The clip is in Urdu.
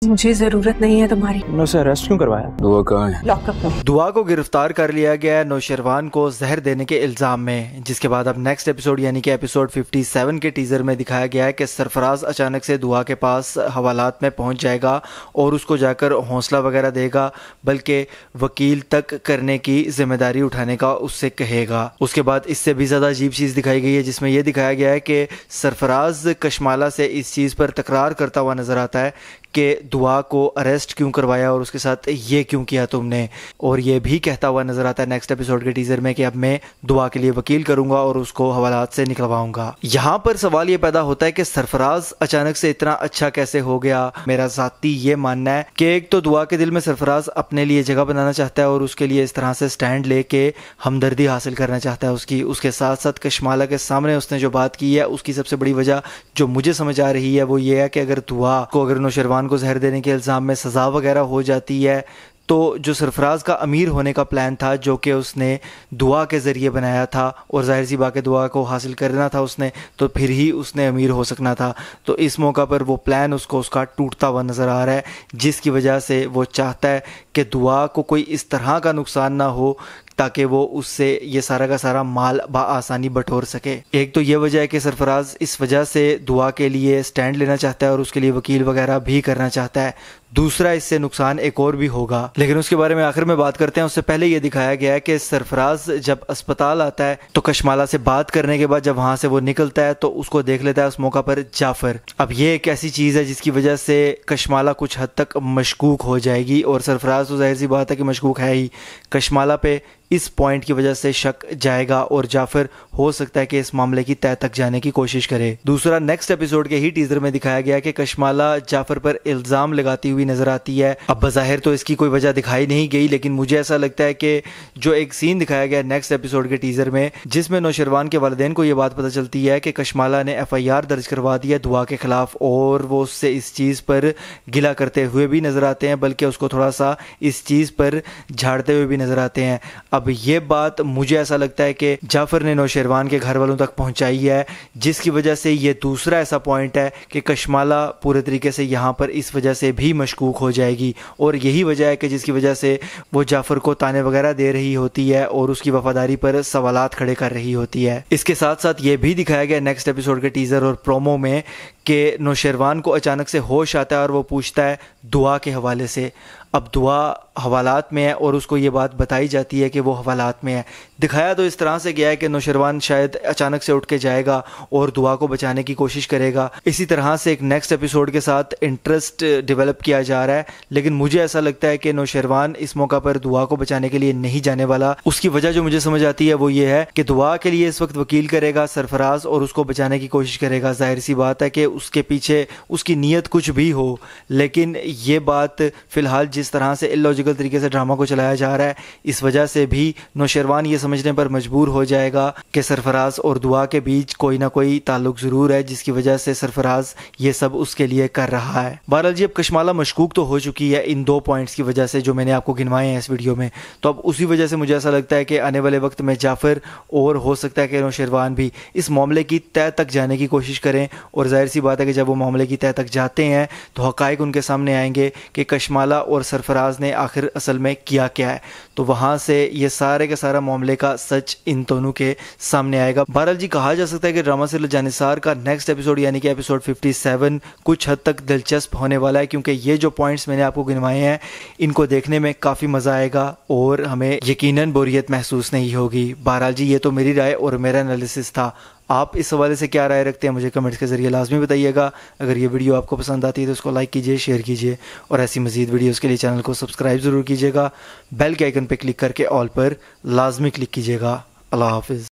مجھے ضرورت نہیں ہے تمہاری۔ نے اسے اریسٹ کیوں کروایا؟ دعا کہاں ہے؟ لاک اپ میں۔ دعا کو گرفتار کر لیا گیا ہے نوشیروان کو زہر دینے کے الزام میں، جس کے بعد اب نیکسٹ ایپیسوڈ یعنی کہ ایپیسوڈ 57 کے ٹیزر میں دکھایا گیا ہے کہ سرفراز اچانک سے دعا کے پاس حوالات میں پہنچ جائے گا اور اس کو جا کر حوصلہ وغیرہ دے گا، بلکہ وکیل تک کرنے کی ذمہ داری اٹھانے کا اس سے کہے گا۔ اس کے بعد اس سے بھی زیادہ عجیب چیز دکھائی گئی ہے، جس میں یہ دکھایا گیا ہے کہ سرفراز کشمالہ سے اس چیز پر تکرار کرتا ہوا نظر آتا ہے کہ دعا کو اریسٹ کیوں کروایا اور اس کے ساتھ یہ کیوں کیا تم نے، اور یہ بھی کہتا ہوا نظر آتا ہے نیکسٹ ایپیسوڈ کے ٹیزر میں کہ اب میں دعا کے لیے وکیل کروں گا اور اس کو حوالات سے نکلواؤں گا۔ یہاں پر سوال یہ پیدا ہوتا ہے کہ سرفراز اچانک سے اتنا اچھا کیسے ہو گیا؟ میرا ذاتی یہ ماننا ہے کہ ایک تو دعا کے دل میں سرفراز اپنے لیے جگہ بنانا چاہتا ہے اور اس کے لیے اس طرح سے سٹینڈ لے کے ہمدردی حاصل کرنا چاہتا ہے اس کے ساتھ ساتھ کشمالہ کے سامنے اس نے جو بات کی ہے اس کی سب سے بڑی وجہ جو مجھے سمجھ آ رہی ہے وہ یہ ہے کہ اگر دعا کو اگر نوشیروان کو زہر دینے کے الزام میں سزا وغیرہ ہو جاتی ہے تو جو سرفراز کا امیر ہونے کا پلان تھا جو کہ اس نے دعا کے ذریعے بنایا تھا اور ظاہر سی بات ہے دعا کو حاصل کرنا تھا اس نے، تو پھر ہی اس نے امیر ہو سکنا تھا، تو اس موقع پر وہ پلان اس کا ٹوٹتا ہوا نظر آ رہا ہے، جس کی وجہ سے وہ چاہتا ہے کہ دعا کو کوئی اس طرح کا نقصان نہ ہو تاکہ وہ اس سے یہ سارا کا سارا مال بآسانی بٹور سکے۔ ایک تو یہ وجہ ہے کہ سرفراز اس وجہ سے دعا کے لیے سٹینڈ لینا چاہتا ہے اور اس کے لیے وکیل وغیرہ بھی کرنا چاہتا ہے۔ دوسرا اس سے نقصان ایک اور بھی ہوگا، لیکن اس کے بارے میں آخر میں بات کرتے ہیں۔ اس سے پہلے یہ دکھایا گیا ہے کہ سرفراز جب اسپتال آتا ہے تو کشمالہ سے بات کرنے کے بعد جب وہاں سے وہ نکلتا ہے تو اس کو دیکھ لیتا ہے اس موقع پر جعفر۔ اب یہ ایک ایسی چیز ہے جس کی وجہ سے کشمالہ کچھ حد تک مشکوک ہو جائے گی، اور سرفراز تو ظاہر سی بات ہے کہ مشکوک ہے ہی، کشمالہ پہ اس پوائنٹ کی وجہ سے شک جائے گا اور جعفر ہو سکتا ہے کہ اس معاملے کی تہہ تک جانے کی کوشش کرے۔ دوسرا نیکسٹ ایپیسوڈ کے ہی ٹیزر میں دکھایا گیا کہ کشمالہ جعفر پر الزام لگاتی ہوئی نظر آتی ہے۔ اب بظاہر تو اس کی کوئی وجہ دکھائی نہیں گئی، لیکن مجھے ایسا لگتا ہے کہ جو ایک سین دکھایا گیا نیکسٹ ایپیسوڈ کے ٹیزر میں جس میں نوشیروان کے والدین کو یہ بات پتہ چلتی ہے کہ کشمالہ نے FIR درج کروا دی ہے دعا کے خلاف، اور وہ اس سے اس چیز پر گلہ کرتے ہوئے بھی نظر آتے ہیں، بلکہ اس کو تھوڑا سا اس چیز پر جھاڑتے ہوئے بھی نظر آتے ہیں۔ اب یہ بات مجھے ایسا لگتا ہے کہ جعفر نے نوشیروان کے گھر والوں تک پہنچائی ہے، جس کی وجہ سے یہ دوسرا ایسا پوائنٹ ہے کہ کشمالہ پورے طریقے سے یہاں پر اس وجہ سے بھی مشکوک ہو جائے گی، اور یہی وجہ ہے کہ جس کی وجہ سے وہ جعفر کو تانے وغیرہ دے رہی ہوتی ہے اور اس کی وفاداری پر سوالات کھڑے کر رہی ہوتی ہے۔ اس کے ساتھ ساتھ یہ بھی دکھایا گیا نیکسٹ ایپیسوڈ کے ٹیزر اور پرومو میں کہ نوشیروان کو اچانک سے ہوش آتا ہے اور وہ پوچھتا ہے دعا کے حوالے سے۔ اب دعا حوالات میں ہے اور اس کو یہ بات بتائی جاتی ہے کہ وہ حوالات میں ہے۔ دکھایا تو اس طرح سے گیا ہے کہ نوشیروان شاید اچانک سے اٹھ کے جائے گا اور دعا کو بچانے کی کوشش کرے گا، اسی طرح سے ایک نیکسٹ ایپیسوڈ کے ساتھ انٹرسٹ ڈیولپ کیا جا رہا ہے، لیکن مجھے ایسا لگتا ہے کہ نوشیروان اس موقع پر دعا کو بچانے کے لیے نہیں جانے والا۔ اس کی وجہ جو مجھے سمجھ آتی ہے وہ یہ ہے کہ دعا کے لیے اس وقت وکیل کرے گا سرفراز اور اس کو بچانے کی کوشش کرے گا۔ ظاہر سی بات ہے کہ اس کے پیچھے اس کی نیت کچھ بھی ہو، لیکن یہ بات فی الحال جس طرح سے illogical طریقے سے ڈرامہ کو چلایا جا رہا ہے، اس وجہ سے بھی نوشیروان یہ سمجھنے پر مجبور ہو جائے گا کہ سرفراز اور دعا کے بیچ کوئی نہ کوئی تعلق ضرور ہے، جس کی وجہ سے سرفراز یہ سب اس کے لیے کر رہا ہے۔ بہرحال جی اب کشمالہ مشکوک تو ہو چکی ہے ان دو پوائنٹس کی وجہ سے جو میں نے آپ کو گنوائے ہیں اس ویڈیو میں، تو اب اسی وجہ سے مجھے ایسا لگتا ہے کہ آنے والے وقت میں جعفر اور ہو سکتا ہے کہ نوشیروان بھی اس معاملے کی تہہ تک جانے کی کوشش کریں، اور ظاہر سی بات ہے کہ جب وہ معاملے کی تہہ تک جاتے ہیں تو حقائق ان کے سامنے آئیں گے کہ کشمالہ اور سرفراز نے آخر اصل میں کیا کیا ہے، تو وہاں سے یہ سارے کا سارا معاملے کا سچ ان دونوں کے سامنے آئے گا۔ بہرحال جی کہا جا سکتا ہے کہ ڈرامہ سیریل جانثار کا نیکسٹ ایپیسوڈ یعنی کہ ایپیسوڈ 57 کچھ حد تک دلچسپ ہونے والا ہے، کیونکہ یہ جو پوائنٹس میں نے آپ کو گنوائے ہیں ان کو دیکھنے میں کافی مزہ آئے گا اور ہمیں یقیناً بوریت محسوس نہیں ہوگی۔ بہرحال جی یہ تو میری رائے اور میرا انالیسس تھا، آپ اس حوالے سے کیا رائے رکھتے ہیں مجھے کمنٹس کے ذریعے لازمی بتائیے گا۔ اگر یہ ویڈیو آپ کو پسند آتی ہے تو اس کو لائک کیجیے، شیئر کیجیے، اور ایسی مزید ویڈیوز کے لیے چینل کو سبسکرائب ضرور کیجیے گا۔ بیل کے آئیکن پہ کلک کر کے آل پر لازمی کلک کیجیے گا۔ اللہ حافظ۔